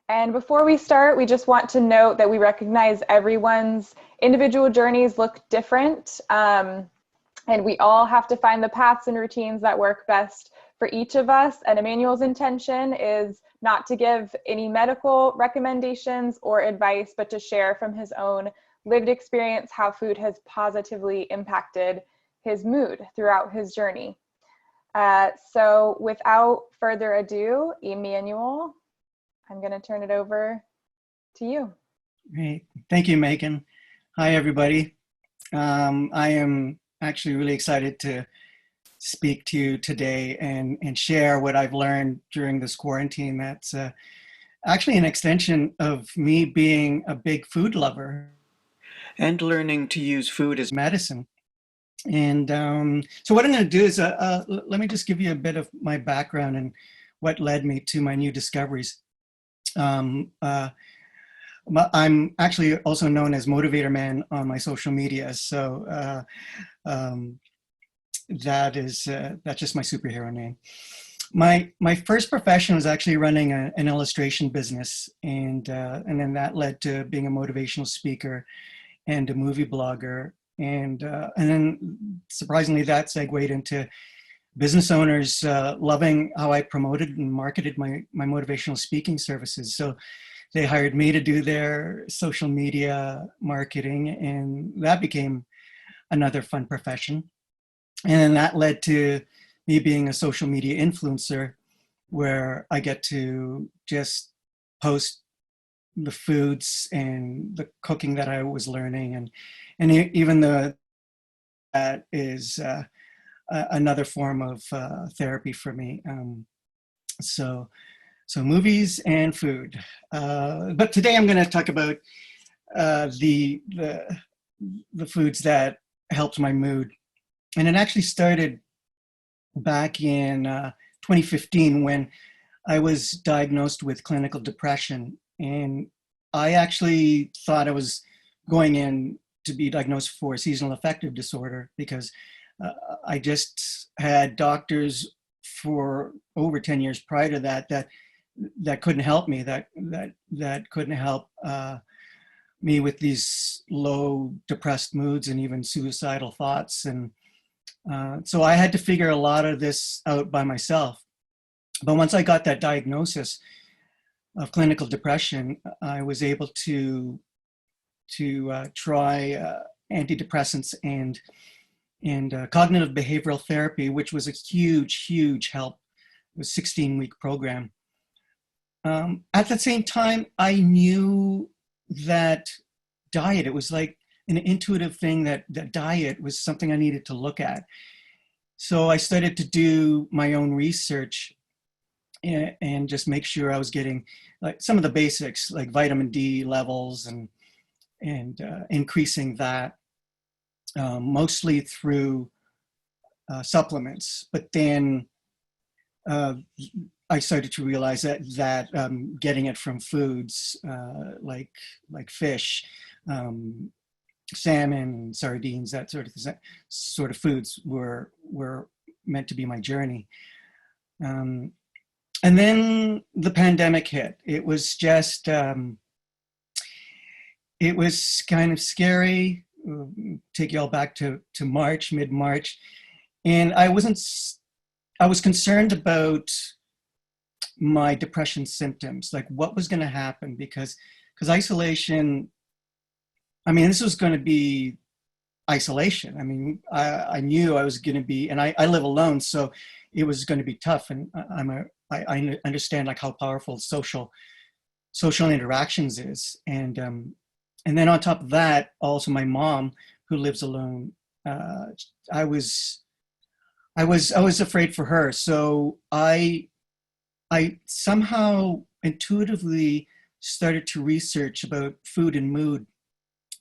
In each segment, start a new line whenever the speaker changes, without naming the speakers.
And before we start, we just want to note that we recognize everyone's individual journeys look different. And we all have to find the paths and routines that work best for each of us. And Emmanuel's intention is not to give any medical recommendations or advice, but to share from his own lived experience how food has positively impacted his mood throughout his journey. So without further ado, Emmanuel, I'm going to turn it over to you.
Great. Thank you, Megan. Hi, everybody. I am actually really excited to speak to you today and share what I've learned during this quarantine. That's actually an extension of me being a big food lover and learning to use food as medicine. And so what I'm going to do is let me just give you a bit of my background and what led me to my new discoveries. I'm actually also known as Motivator Man on my social media. So that's just my superhero name. My first profession was actually running an illustration business, and then that led to being a motivational speaker and a movie blogger, and then surprisingly that segued into business owners loving how I promoted and marketed my motivational speaking services. So they hired me to do their social media marketing, and that became another fun profession. And then that led to me being a social media influencer, where I get to just post the foods and the cooking that I was learning, and even though that is another form of therapy for me. So movies and food. But today I'm going to talk about the foods that helped my mood. And it actually started back in 2015 when I was diagnosed with clinical depression. And I actually thought I was going in to be diagnosed for seasonal affective disorder because I just had doctors for over 10 years prior to that couldn't help me, that couldn't help me with these low depressed moods and even suicidal thoughts. And so I had to figure a lot of this out by myself. But once I got that diagnosis of clinical depression, I was able to try antidepressants and cognitive behavioral therapy, which was a huge help. It was a 16-week program. At the same time, I knew that diet, it was like an intuitive thing that diet was something I needed to look at. So I started to do my own research and just make sure I was getting like some of the basics, like vitamin D levels and increasing that, mostly through supplements. But then I started to realize that getting it from foods like fish, salmon, sardines, that sort of foods were meant to be my journey. And then the pandemic hit. It was just, it was kind of scary. Take you all back to March, mid-March. And I was concerned about my depression symptoms, like what was going to happen, because isolation, I mean, this was going to be isolation. I mean, I knew I was going to be, and I live alone, so it was going to be tough. And I understand like how powerful social interactions is. And then on top of that, also my mom, who lives alone, I was afraid for her. So I somehow intuitively started to research about food and mood.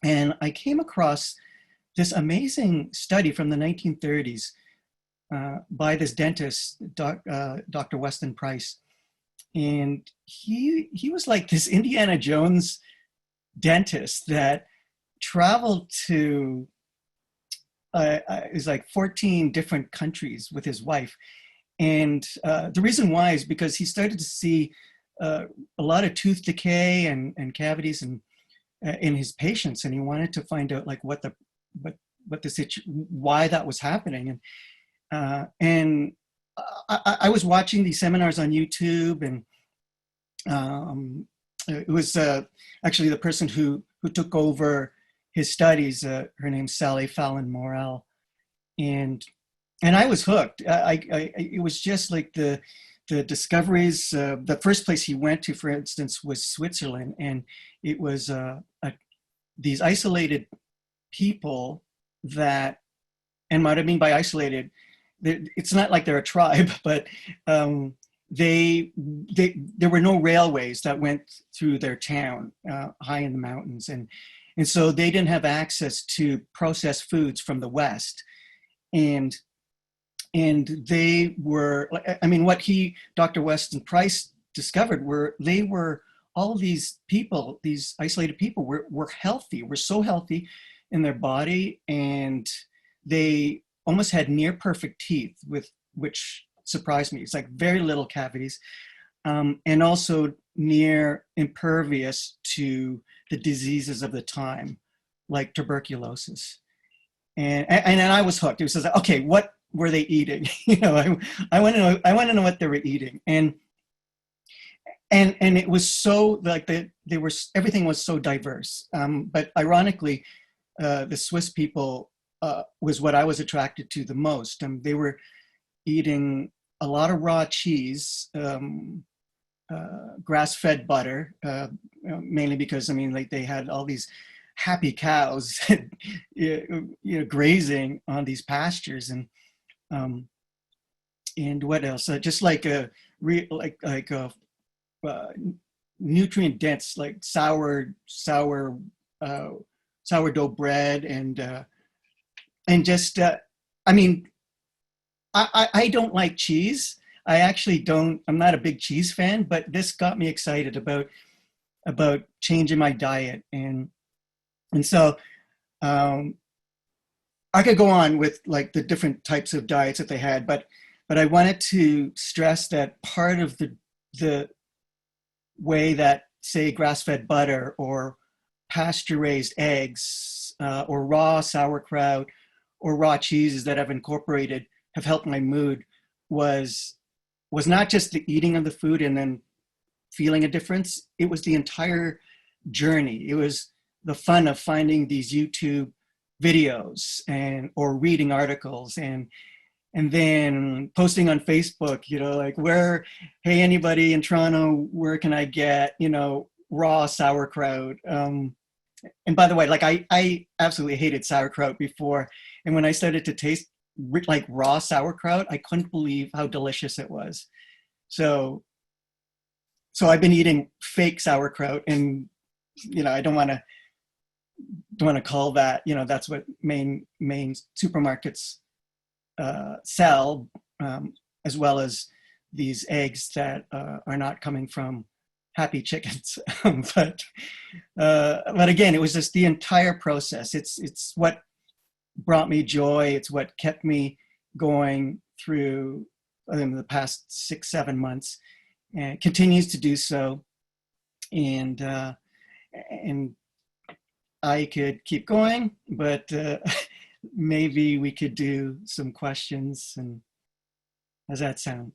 And I came across this amazing study from the 1930s by this dentist, Dr. Weston Price. And he was like this Indiana Jones dentist that traveled to it was like 14 different countries with his wife. And the reason why is because he started to see a lot of tooth decay and cavities in his patients, and he wanted to find out like what why that was happening. And I was watching these seminars on YouTube, and it was actually the person who took over his studies. Her name's Sally Fallon Morell, and I was hooked. It was just like the discoveries. The first place he went to, for instance, was Switzerland, and it was these isolated people that, and what I mean by isolated, it's not like they're a tribe, but there were no railways that went through their town high in the mountains, and so they didn't have access to processed foods from the West, and they were, I mean, what Dr. Weston Price discovered they were all these people, these isolated people were healthy, were so healthy in their body, and they almost had near perfect teeth, which surprised me. It's like very little cavities, and also near impervious to the diseases of the time, like tuberculosis. And I was hooked. It was like, okay, what were they eating? You know, I want to know what they were eating, and it was so like everything was so diverse. But ironically, the Swiss people was what I was attracted to the most. They were eating a lot of raw cheese, grass-fed butter, mainly because, I mean, like they had all these happy cows, grazing on these pastures, and what else? Just like a nutrient dense, like sourdough bread, and just I mean, I don't like cheese. I actually don't. I'm not a big cheese fan, but this got me excited about changing my diet, and so I could go on with like the different types of diets that they had, but I wanted to stress that part of the way that, say, grass-fed butter or pasture-raised eggs or raw sauerkraut or raw cheeses that I've incorporated have helped my mood was not just the eating of the food and then feeling a difference. It was the entire journey. It was the fun of finding these YouTube videos or reading articles and then posting on Facebook, like hey, anybody in Toronto, where can I get, raw sauerkraut? And by the way, like I absolutely hated sauerkraut before. And when I started to taste like raw sauerkraut, I couldn't believe how delicious it was. So I've been eating fake sauerkraut, and, I don't want to call that, that's what main supermarkets sell, as well as these eggs that are not coming from happy chickens. But again, it was just the entire process. It's what brought me joy. It's what kept me going through in the past 6-7 months, and continues to do so. And I could keep going, but maybe we could do some questions. And how's that sound?